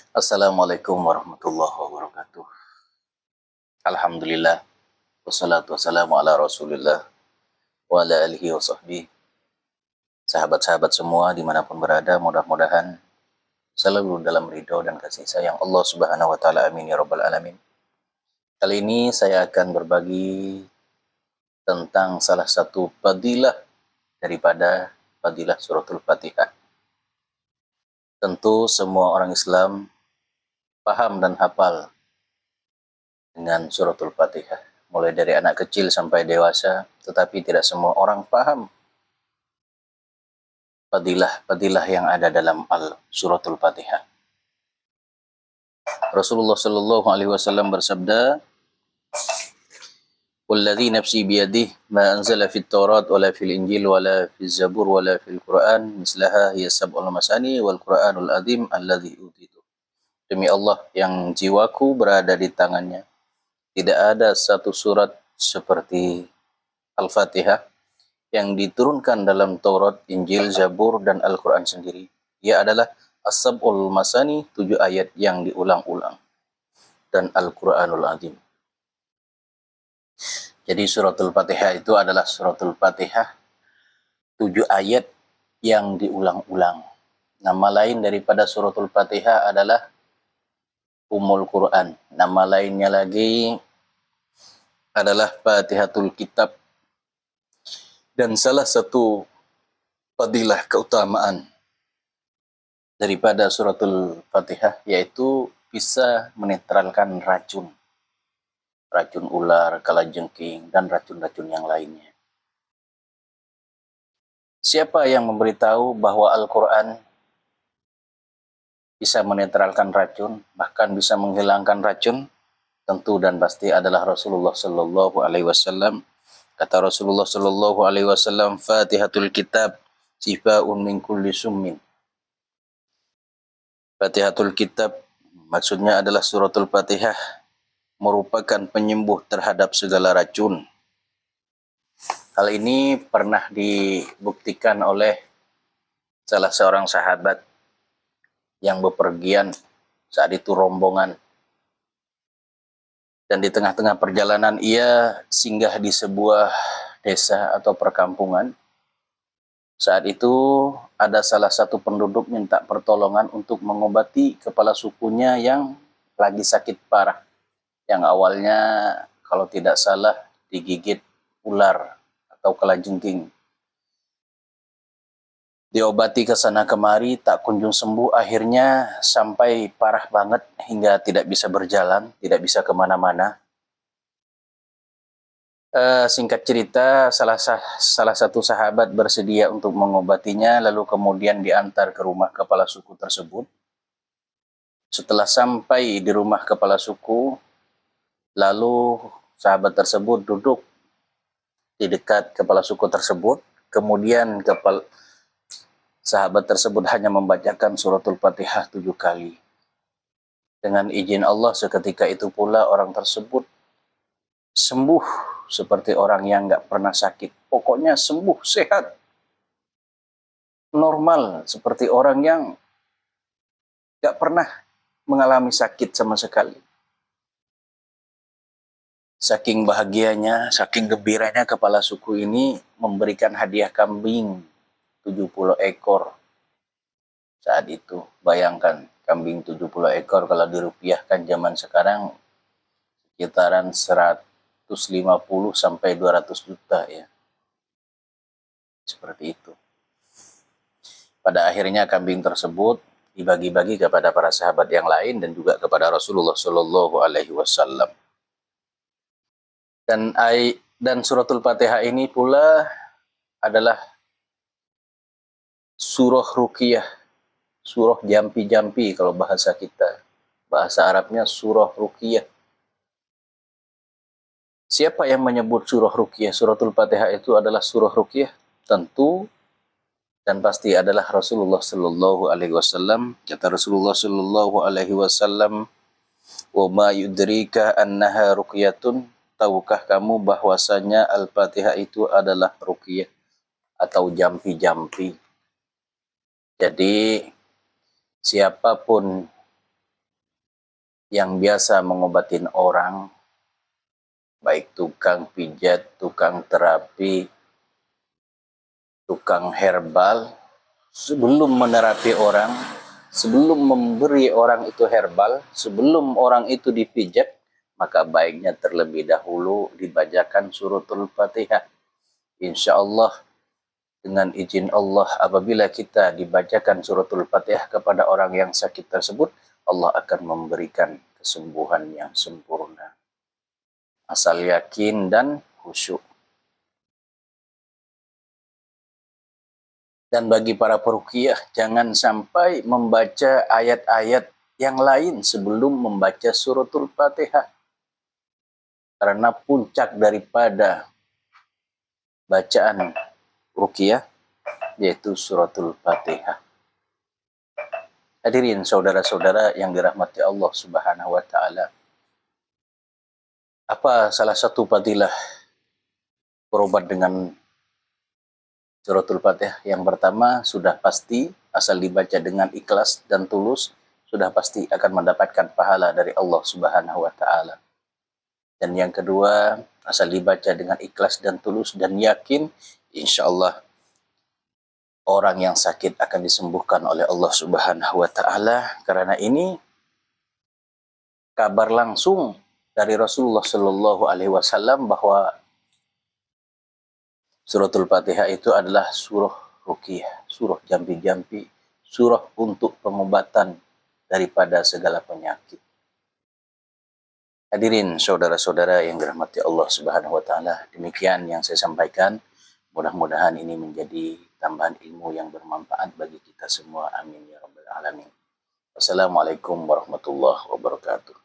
Assalamualaikum warahmatullahi wabarakatuh. Alhamdulillah, wassalatu wassalamu ala Rasulillah wa ala alihi wa sahbihi. Sahabat-sahabat semua dimanapun berada, mudah-mudahan selalu dalam ridho dan kasih sayang Allah Subhanahu wa taala. Amin ya rabbal alamin. Kali ini saya akan berbagi tentang salah satu fadilah daripada fadilah suratul Fatihah. Tentu semua orang Islam paham dan hafal dengan suratul Fatihah, mulai dari anak kecil sampai dewasa, tetapi tidak semua orang paham fadilah yang ada dalam suratul Fatihah. Rasulullah Shallallahu Alaihi Wasallam bersabda, "Walladzi nafsi biyadihi ma anzala fit Taurat wala fil Injil wala fil Zabur wala fil Quran mislaha hiya sab'ul masani wal Quranul azim alladzi utitu." Demi Allah yang jiwaku berada di tangannya, tidak ada satu surat seperti Al-Fatihah yang diturunkan dalam Taurat, Injil, Zabur, dan Al-Quran sendiri. Ia adalah As-Sab'ul Masani, 7 ayat yang diulang-ulang, dan Al-Quranul Azim. Jadi suratul Fatihah itu adalah suratul Fatihah 7 ayat yang diulang-ulang. Nama lain daripada suratul Fatihah adalah Ummul Quran. Nama lainnya lagi adalah Fatihatul Kitab. Dan salah satu fadilah keutamaan daripada suratul Fatihah yaitu bisa menetralkan racun ular, kalajengking, dan racun-racun yang lainnya. Siapa yang memberitahu bahwa Al-Quran bisa menetralkan racun, bahkan bisa menghilangkan racun? Tentu dan pasti adalah Rasulullah Shallallahu Alaihi Wasallam. Kata Rasulullah Shallallahu Alaihi Wasallam, Fatihatul Kitab shifaa'un min kulli summin. Fatihatul Kitab maksudnya adalah suratul Fatihah, merupakan penyembuh terhadap segala racun. Hal ini pernah dibuktikan oleh salah seorang sahabat yang bepergian saat itu rombongan. Dan di tengah-tengah perjalanan ia singgah di sebuah desa atau perkampungan. Saat itu ada salah satu penduduk minta pertolongan untuk mengobati kepala sukunya yang lagi sakit parah. Yang awalnya kalau tidak salah digigit ular atau kalajengking. Diobati ke sana kemari tak kunjung sembuh, akhirnya sampai parah banget hingga tidak bisa berjalan, tidak bisa kemana-mana. Singkat cerita, salah satu sahabat bersedia untuk mengobatinya, lalu kemudian diantar ke rumah kepala suku tersebut. Setelah sampai di rumah kepala suku, lalu sahabat tersebut duduk di dekat kepala suku tersebut. Kemudian sahabat tersebut hanya membacakan suratul Fatihah 7 kali. Dengan izin Allah, seketika itu pula orang tersebut sembuh seperti orang yang nggak pernah sakit. Pokoknya sembuh, sehat, normal, seperti orang yang nggak pernah mengalami sakit sama sekali. Saking bahagianya, saking gembiranya kepala suku ini memberikan hadiah kambing 70 ekor. Saat itu, bayangkan kambing 70 ekor kalau dirupiahkan zaman sekarang sekitaran 150 sampai 200 juta ya. Seperti itu. Pada akhirnya kambing tersebut dibagi-bagi kepada para sahabat yang lain dan juga kepada Rasulullah Shallallahu Alaihi Wasallam. Dan suratul Fatihah ini pula adalah surah ruqyah, surah jampi-jampi kalau bahasa kita. Bahasa Arabnya surah ruqyah. Siapa yang menyebut surah ruqyah? Suratul Fatihah itu adalah surah ruqyah? Tentu dan pasti adalah Rasulullah Shallallahu Alaihi Wasallam. Kata Rasulullah Shallallahu Alaihi Wasallam, "Wa ma yudrika annaha ruqyatun." Tahukah kamu bahwasanya Al-Fatihah itu adalah ruqyah atau jampi-jampi? Jadi siapapun yang biasa mengobatin orang, baik tukang pijat, tukang terapi, tukang herbal, sebelum menerapi orang, sebelum memberi orang itu herbal, sebelum orang itu dipijat, maka baiknya terlebih dahulu dibacakan suratul Fatihah. Insya Allah, dengan izin Allah, apabila kita dibacakan suratul Fatihah kepada orang yang sakit tersebut, Allah akan memberikan kesembuhan yang sempurna. Asal yakin dan khusyuk. Dan bagi para peruqyah, jangan sampai membaca ayat-ayat yang lain sebelum membaca suratul Fatihah. Karena puncak daripada bacaan ruqyah yaitu suratul Fatihah. Hadirin saudara-saudara yang dirahmati Allah Subhanahu wa taala. Apa salah satu fadilah berobat dengan suratul Fatihah? Yang pertama, sudah pasti asal dibaca dengan ikhlas dan tulus, sudah pasti akan mendapatkan pahala dari Allah Subhanahu wa taala. Dan yang kedua, asal dibaca dengan ikhlas dan tulus dan yakin, insya Allah orang yang sakit akan disembuhkan oleh Allah Subhanahu wa taala. Karena ini kabar langsung dari Rasulullah Shallallahu alaihi wasallam bahwa suratul Fatihah itu adalah surah ruqyah, surah jampi-jampi, surah untuk pengobatan daripada segala penyakit. Hadirin saudara-saudara yang dirahmati Allah Subhanahu wa taala, demikian yang saya sampaikan. Mudah-mudahan ini menjadi tambahan ilmu yang bermanfaat bagi kita semua. Amin ya rabbal alamin. Wassalamualaikum warahmatullahi wabarakatuh.